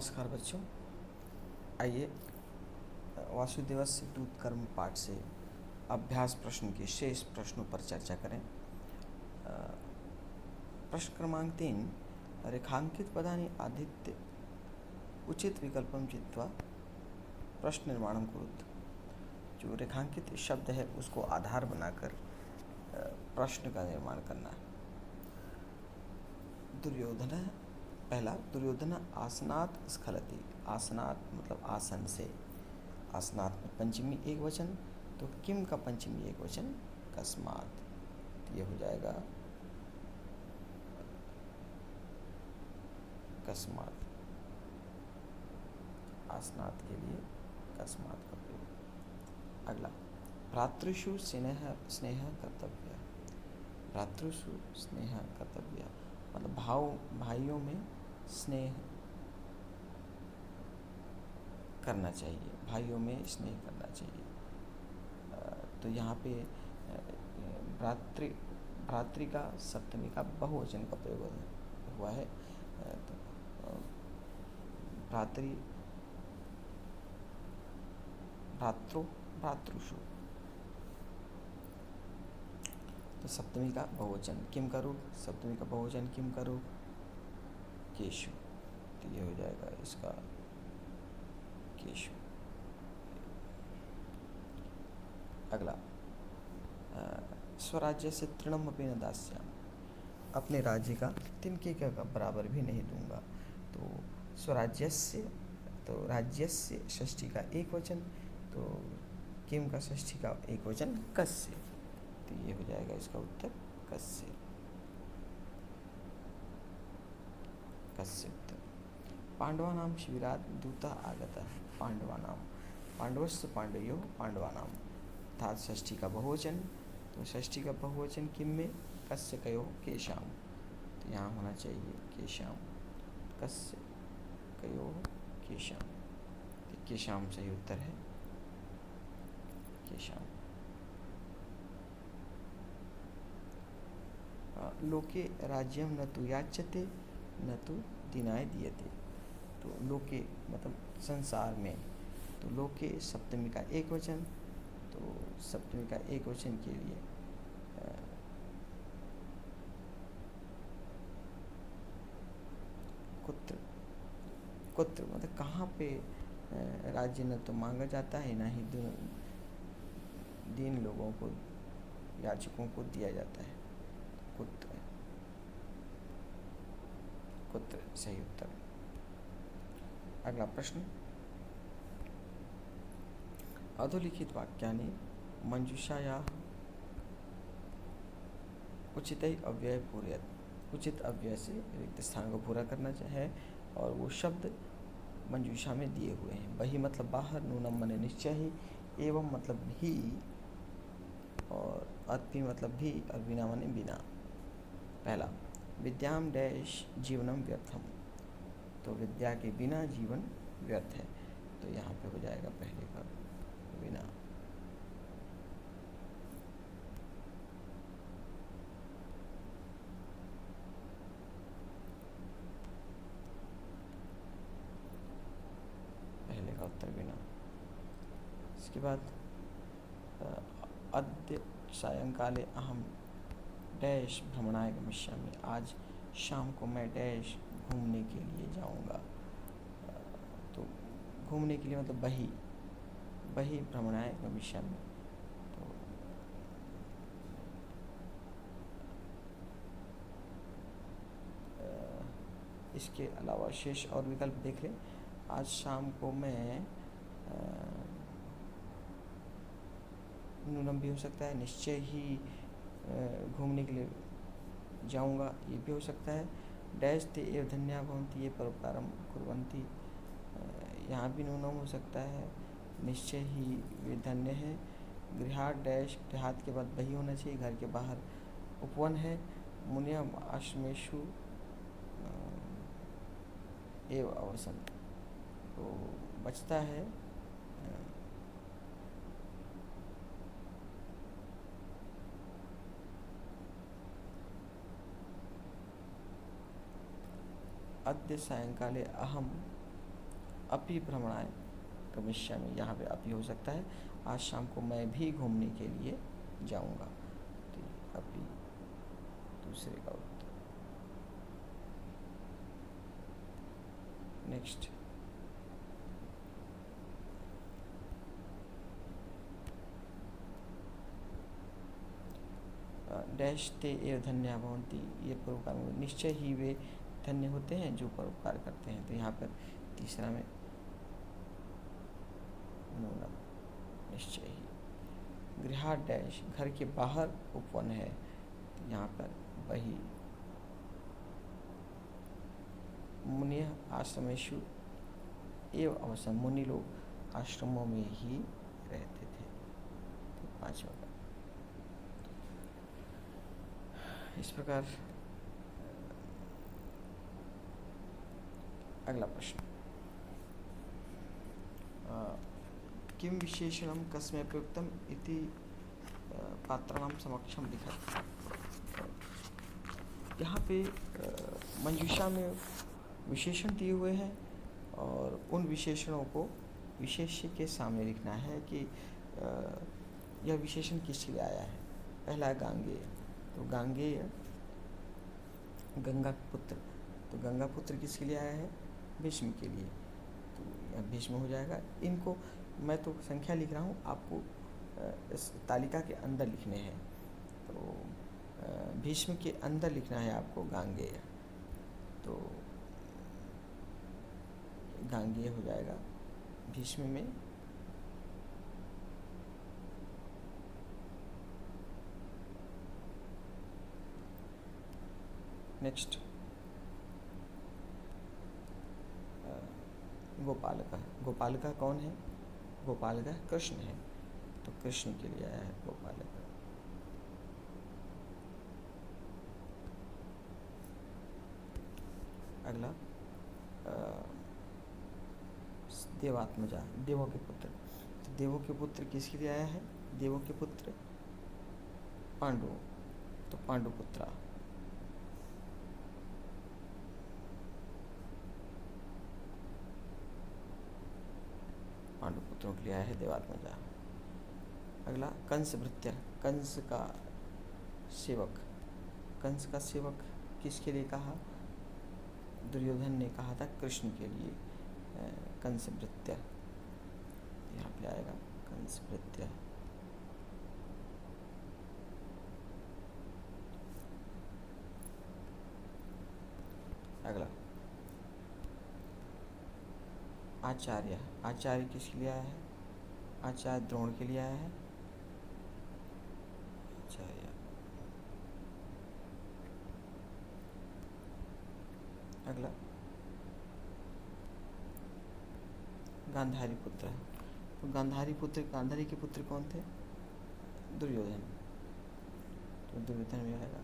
नमस्कार बच्चों। आइए वासुदेवस्य दूत कर्म पाठ से अभ्यास प्रश्न के शेष प्रश्नों पर चर्चा करें। प्रश्न क्रमांक 3, रेखांकित पदानि आदित्य उचित विकल्पम चित्वा प्रश्न निर्माणम कुरुत। जो रेखांकित शब्द है उसको आधार बनाकर प्रश्न का निर्माण करना है। दुर्योधन, पहला, दुर्योधन आसनात स्खलति। आसनात मतलब आसन से। आसनात में पंचमी एक वचन, तो किम का पंचमी एक वचन कस्मात, तो ये हो जाएगा कस्मात। आसनात के लिए कस्मात का प्रयोग। अगला, भ्रातृषु स्नेह कर्तव्य। भ्रातृषु स्नेह कर्तव्य मतलब भाइयों में स्नेह करना चाहिए, भाइयों में स्नेह करना चाहिए। तो यहाँ पे भ्रातृ का सप्तमी का बहुवचन का प्रयोग हुआ है। तो भ्रातृषु, तो सप्तमी का बहुवचन किम का रूप, सप्तमी का बहुवचन किम का रूप केशु, तो ये हो जाएगा इसका केशु। अगला, स्वराज्य से तृणम अपि न दास्यामि। अपने राज्य का तिनके का बराबर भी नहीं दूंगा। तो स्वराज्यस्य, तो राज्यस्य षष्ठी का एक वचन, तो किम का षष्ठी का एक वचन कस्य, तो ये हो जाएगा इसका उत्तर कस्य। कस्य उत्तर। पांडवानां शिबिरात् दूतः आगतः। पांडवानां, पांडवस्य पांडवयोः पांडवानां, अर्थात षष्ठी का बहुवचन, तो षष्ठी का बहुवचन किम में कस्य कयोः केशाम, तो यहाँ होना चाहिए केशाम। कस्य कयोः केशाम, तो केशाम सही उत्तर है, केशाम। लोके राज्यम न तु याच्यते न तु दिनाय दीयते। तो लोके मतलब संसार में, तो लोके सप्तमी का एक वचन, तो सप्तमी का एक वचन के लिए कुत्र, कुत्र मतलब कहाँ पे राज्य न तो मांगा जाता है ना ही दीन लोगों को, याचकों को दिया जाता है। कुत्र, कुत्र सही उत्तर। अगला प्रश्न, अधोलिखित वाक्यानि मंजूषायाः उचित अव्यय पूरयत्। उचित अव्यय से रिक्त स्थान को पूरा करना है और वो शब्द मंजूषा में दिए हुए हैं। बही मतलब बाहर, नूनम मने निश्चय ही, एवं मतलब भी, और अति मतलब भी, और बिना मने बिना। पहला, विद्याम डैश जीवनम व्यर्थम, तो विद्या के बिना जीवन व्यर्थ है, तो यहाँ पे हो जाएगा पहले का बिना। पहले का उत्तर बिना। इसके बाद, अद्य सायंकाले अहम डैश भ्रमणाय गमिष्यामि। आज शाम को मैं डैश घूमने के लिए जाऊंगा। तो घूमने के लिए मतलब बही भ्रमणाय गमिष्यामि। तो इसके अलावा शेष और विकल्प देख लें। आज शाम को मैं नूनम भी हो सकता है, निश्चय ही घूमने के लिए जाऊंगा ये भी हो सकता है। डैश ते एव धन्या भवन्ति ये परोपकारम कुर्वन्ति, यहाँ भी नूनम हो सकता है, निश्चय ही वे धन्य है। गृहात् डैश, गृहात् के बाद बही होना चाहिए, घर के बाहर उपवन है। मुनियम आश्रमेषु एव अवसन, तो बचता है अद्य सायंकाले अहम अपि भ्रमणाय गमिष्यामि, यहाँ पे अपि हो सकता है। आज शाम को मैं भी घूमने के लिए जाऊँगा, तो ये अपि दूसरे का उत्तर। नेक्स्ट, डैश ते एव धन्या भवन्ति, ये परोपकार में निश्चय ही वे धन्य होते हैं जो परोपकार करते हैं। तो यहाँ पर तीसरा में नूनम, निश्चय ही। गृहात् डैश, घर के बाहर उपवन है, तो यहाँ पर वही। मुनियः आश्रमेषु एव अवसन्, मुनि लोग आश्रमों में ही रहते थे। तो पांचवा का इस प्रकार। अगला प्रश्न, किं विशेषणं कस्मै प्रयुक्तम् इति पात्राणां समक्षम लिखा। यहाँ पे मंजूषा में विशेषण दिए हुए हैं और उन विशेषणों को विशेष्य के सामने लिखना है कि यह विशेषण किसके लिए आया है। पहला है गांगेय, तो गांगेय गंगा पुत्र, तो गंगा पुत्र किसके लिए आया है, भीष्म के लिए, तो यह भीष्म हो जाएगा। इनको मैं तो संख्या लिख रहा हूँ, आपको इस तालिका के अंदर लिखने हैं। तो भीष्म के अंदर लिखना है आपको गांगेय, तो गांगेय हो जाएगा भीष्म में। नेक्स्ट, गोपालका, गोपालका कौन है, गोपालका कृष्ण है, तो कृष्ण के लिए आया है गोपालका। अगला देवात्मजा, देवों के पुत्र, तो देवों के पुत्र किसके लिए आया है, देवों के पुत्र पांडु, तो पांडुपुत्रा। पांडुपुत्रों के लिए आया है देवात्मजा। अगला कंस भृत्य, कंस का सेवक, कंस का सेवक किसके लिए कहा, दुर्योधन ने कहा था कृष्ण के लिए, कंस भृत्य, यहाँ पे आएगा कंस भृत्य। अगला आचार्य, आचार्य किसके लिए आया है, आचार्य द्रोण के लिए आया है, आचार्य। अगला गांधारी पुत्र, तो गांधारी पुत्र, गांधारी के पुत्र कौन थे, दुर्योधन, तो दुर्योधन में आएगा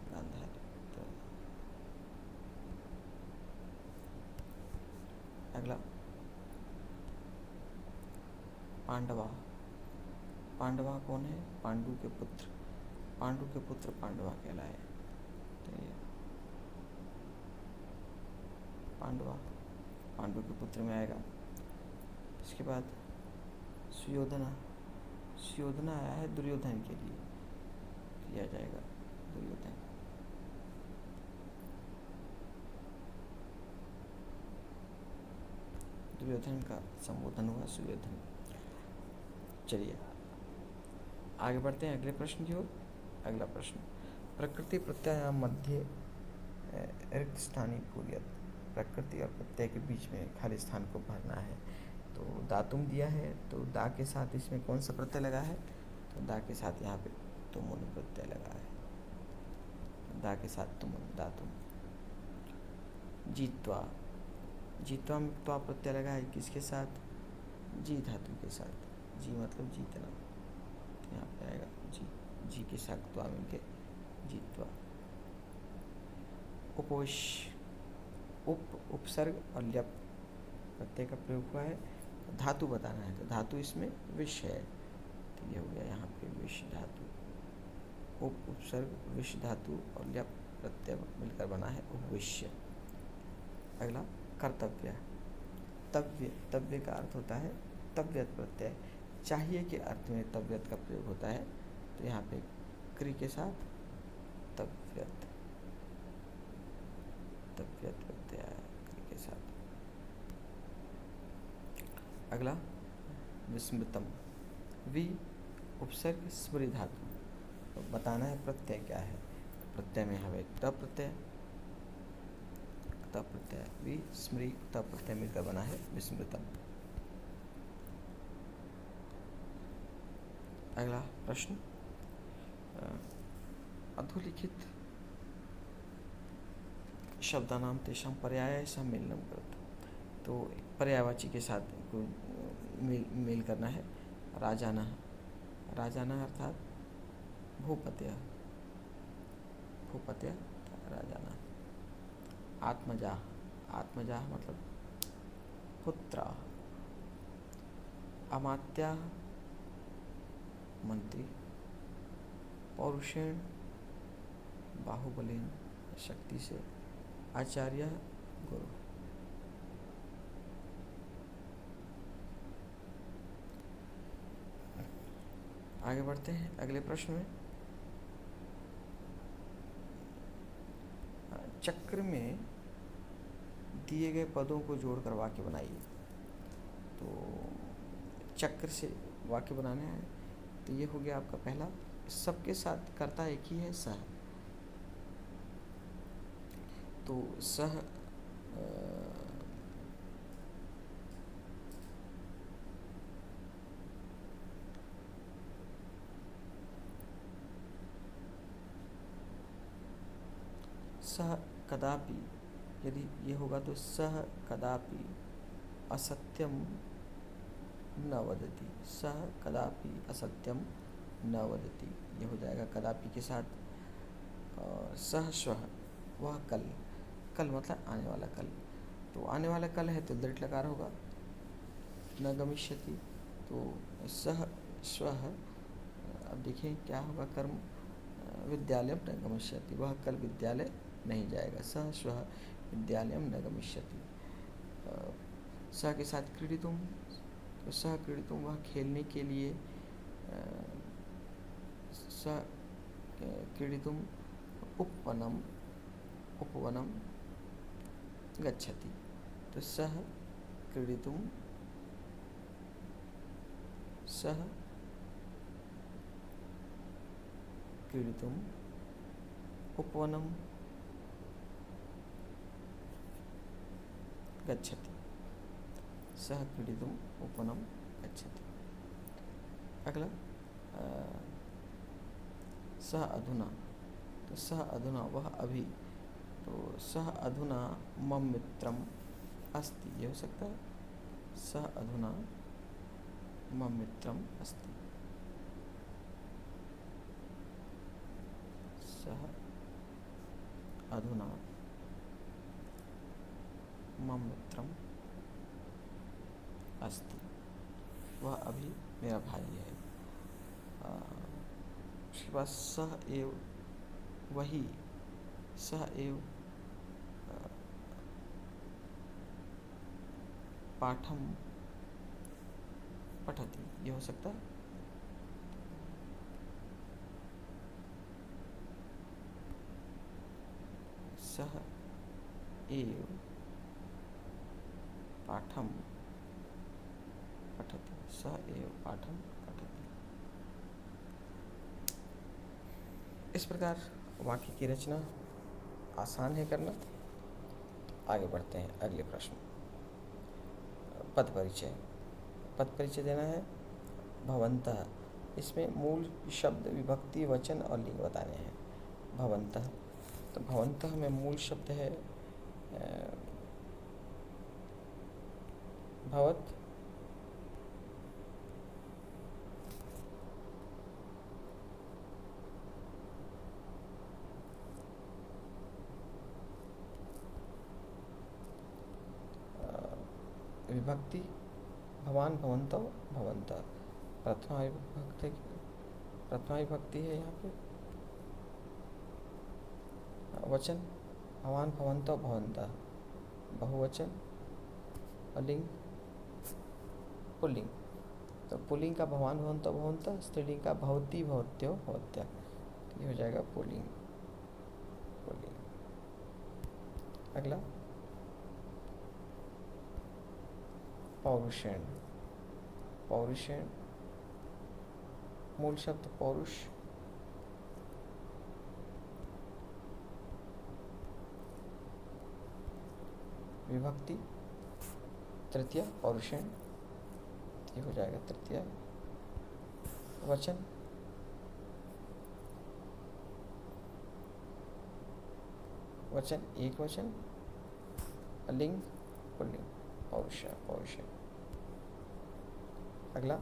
गांधारी पुत्र। अगला पांडवा, पांडवा कौन है, पांडु के पुत्र, पांडु के पुत्र पांडवा कहलाए, तो ये पांडवा पांडु के पुत्र में आएगा। इसके बाद सुयोधना, सुयोधना आया है दुर्योधन के लिए, किया जाएगा दुर्योधन। दुर्योधन का संबोधन हुआ सुयोधन। चलिए आगे बढ़ते हैं अगले प्रश्न की ओर। अगला प्रश्न, प्रकृति प्रत्ययाम मध्य रिक्त स्थानीय पूर्यत, प्रकृति और प्रत्यय के बीच में खाली स्थान को भरना है। तो दातुम दिया है, तो दा के साथ इसमें कौन सा प्रत्यय लगा है, तो दा के साथ यहाँ पे तुमुन प्रत्यय लगा है, दा के साथ तुमुन, दातुम। जीत्वा, जीत्वा में त्वा प्रत्यय लगा है किसके साथ, जी धातु के साथ, जी मतलब जीतना, तो यहाँ पे आएगा जी, जी के साथ त्वा मिलके जीत्वा। उपवेश, उपसर्ग और ल्यप प्रत्यय का प्रयोग हुआ है, धातु बताना है, तो धातु इसमें विष है, तो ये हो गया यहाँ पे विष धातु। उपसर्ग विष धातु और ल्यप प्रत्यय मिलकर बना है उपविश्य। अगला कर्तव्य, तव्य, तव्य का अर्थ होता है तव्यत प्रत्यय। चाहिए के अर्थ में तव्यत का प्रयोग होता है, तो यहाँ पे क्रि के साथ तव्यत, तव्यत प्रत्यय आया क्रि के साथ। अगला विस्मृतम, वि उपसर्ग स्मृ धातु। तो बताना है प्रत्यय क्या है। प्रत्यय में हमें त प्रत्यय, त प्रत्यय, वि स्मृ त प्रत्यय मिलकर बना है विस्मृतम। अगला प्रश्न, अधोलिखित शब्दानाम तेषां पर्याय सम्मेलनम करोतु। तो पर्यायवाची के साथ मेल करना है। राजानः, राजानः अर्थात भूपत्य, भूपत्य राजानः। आत्मजा, आत्मजा मतलब पुत्र। अमात्या मंत्री। पौरुषेण बाहुबलेन शक्ति से। आचार्य गुरु। आगे बढ़ते हैं अगले प्रश्न में। चक्र में दिए गए पदों को जोड़कर वाक्य बनाइए। तो चक्र से वाक्य बनाने हैं, तो ये हो गया आपका पहला। सबके साथ कर्ता एक ही है, सह। तो सह सह कदापि, यदि ये होगा तो सह कदापि असत्यम न वदति, सह कदापि असत्यम न वदति, ये हो जाएगा कदापि के साथ। और सह श्वः, वह कल, कल मतलब आने वाला कल। तो आने वाला कल है तो दृढ़ लकार होगा, न गमिष्यति। तो सह श्वः, अब देखें क्या होगा कर्म, विद्यालयम न गमिष्यति, वह कल विद्यालय नहीं जाएगा। सह श्वः विद्यालयम न गमिष्यति। सह के साथ क्रीडितुम, तो सह क्रीडितुम वह खेलने के लिए, सह क्रीडितुम उपवनम, उपवनम गच्छति। तो सह क्रीडितुम, सह क्रीडितुम उपवनम गच्छति, सह क्रीडितुम उपवनम गच्छति। अगला सह अधुना, तो सह अधुना वह अभी। तो सह अधुना मम मित्रम अस्ति, ये हो सकता है। सह अधुना मम मित्रम अस्ति, सह अधुना मम मित्रम अस्ति, वह अभी मेरा भाई है। उसके बाद सह एव, वही, सह एव पाठम पठति, ये हो सकता है। सह एव पाठम पठति, सह एव पाठम पठति। इस प्रकार वाक्य की रचना आसान है करना। आगे बढ़ते हैं अगले प्रश्न। पद परिचय, पद परिचय देना है। भवन्तः, इसमें मूल शब्द, विभक्ति, वचन और लिंग बताने हैं। भवन्तः, तो भवन्तः में मूल शब्द है भवत, विभक्ति भवान भवन्तौ भवन्तः, प्रथमा विभक्ति, प्रथमा विभक्ति है यहाँ पे। वचन भवान भवन्तौ भवन्तः, बहुवचन लिंग पुल्लिंग। तो पुल्लिंग का भवान भवंतो भवंत, स्त्रीलिंग का भवती भवत्यो भवत्या, तो ये हो जाएगा पुल्लिंग पुल्लिंग। अगला पौरुषेण। पौरुषेण मूल शब्द पौरुष, विभक्ति तृतीय पौरुषेण, ये हो जाएगा तृतीय। वचन वचन एक वचन, लिंग पुल्लिंग, पौरुष पौरुष। अगला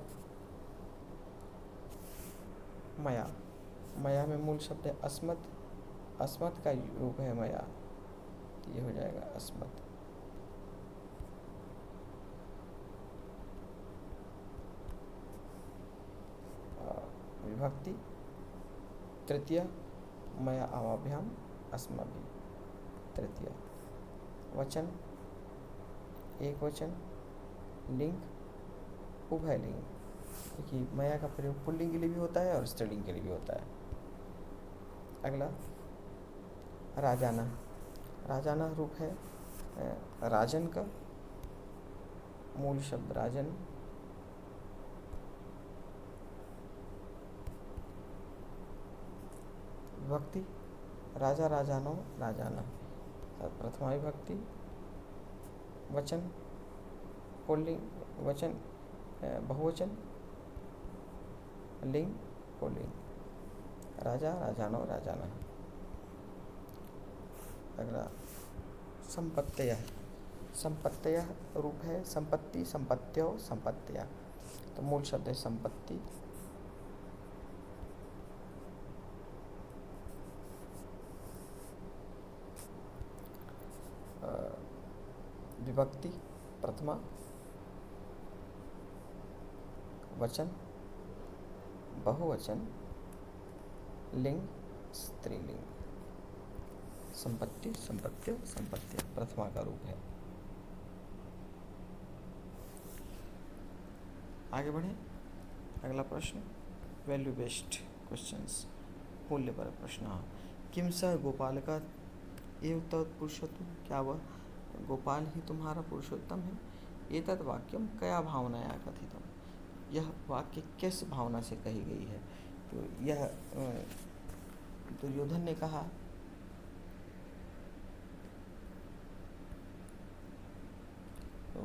मया। मया में मूल शब्द है अस्मत्, अस्मत् का रूप है मया, तो ये हो जाएगा अस्मत्। विभक्ति तृतीय, मया आवाभ्याम अस्माभि, तृतीय। वचन एक वचन, लिंग उभय लिंग, क्योंकि मया का प्रयोग पुल्लिंग के लिए भी होता है और स्त्रीलिंग के लिए भी होता है। अगला राजाना। राजाना रूप है राजन का, मूल शब्द राजन, विभक्ति राजा राजानो राजाना, प्रथमा विभक्ति। वचन पुल्लिंग, वचन बहुवचन, लिंग पुल्लिंग, राजा राजानो राजाना। अगला संपत्तयः। संपत्तयः रूप है संपत्ति, संपत्त्यो, संपत्तियाँ, तो मूल शब्द है संपत्ति। विभक्ति प्रथमा, वचन बहुवचन, लिंग स्त्रीलिंग, संपत्ति संपत्ति संपत्ति प्रथमा का रूप है। आगे बढ़े। अगला प्रश्न वैल्यू बेस्ड क्वेश्चंस, मूल्य पर प्रश्न। किम स गोपाल का एव तत्पुरुषोत्तम, क्या वह गोपाल ही तुम्हारा पुरुषोत्तम है। एतत् वाक्यम कया भावनाया कथितम, यह वाक्य किस भावना से कही गई है। तो यह दुर्योधन ने कहा, तो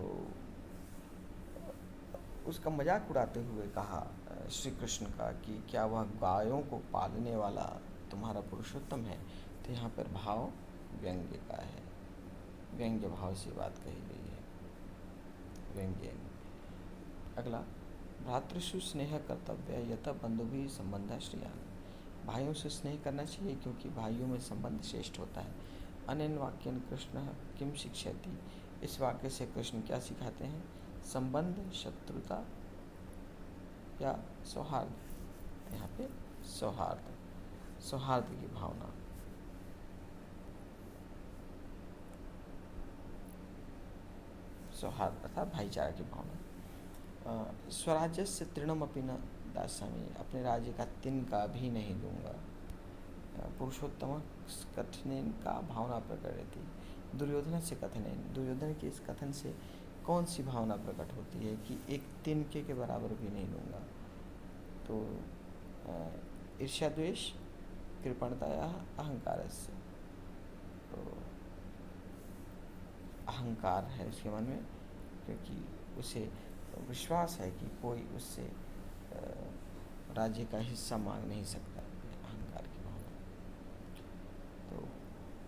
उसका मजाक उड़ाते हुए कहा श्री कृष्ण का कि क्या वह गायों को पालने वाला तुम्हारा पुरुषोत्तम है। तो यहाँ पर भाव व्यंग्य का है, व्यंग्य भाव से बात कही गई है, व्यंग्य। अगला भ्रातृषु स्नेह कर्तव्य यत बंधुभिः संबंधः श्रियान्, भाइयों से स्नेह करना चाहिए क्योंकि भाइयों में संबंध श्रेष्ठ होता है। अनेन वाक्यन कृष्ण किम शिक्षयति, इस वाक्य से कृष्ण क्या सिखाते हैं। संबंध, शत्रुता या सौहार्द, यहाँ पे सौहार्द, सौहार्द की भावना। सौहार्द अर्थात भाईचारा की भावना। स्वराज्य से तृणम अपि न दास्यामि, अपने राज्य का तिनका भी नहीं दूंगा। पुरुषोत्तम कथनेन का भावना प्रकट रहती। दुर्योधन से कथनेन, दुर्योधन के इस कथन से कौन सी भावना प्रकट होती है कि एक तिनके के बराबर भी नहीं लूँगा। तो ईर्ष्या द्वेष कृपणताया अहंकार से, तो अहंकार है उसके मन में, क्योंकि उसे विश्वास है कि कोई उससे राज्य का हिस्सा मांग नहीं सकता, अहंकार की भावना। तो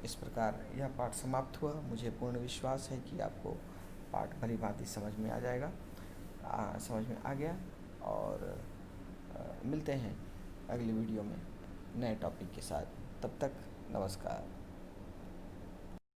इस प्रकार यह पाठ समाप्त हुआ। मुझे पूर्ण विश्वास है कि आपको पाठ भली भांति समझ में आ जाएगा, समझ में आ गया। और मिलते हैं अगली वीडियो में नए टॉपिक के साथ। तब तक नमस्कार।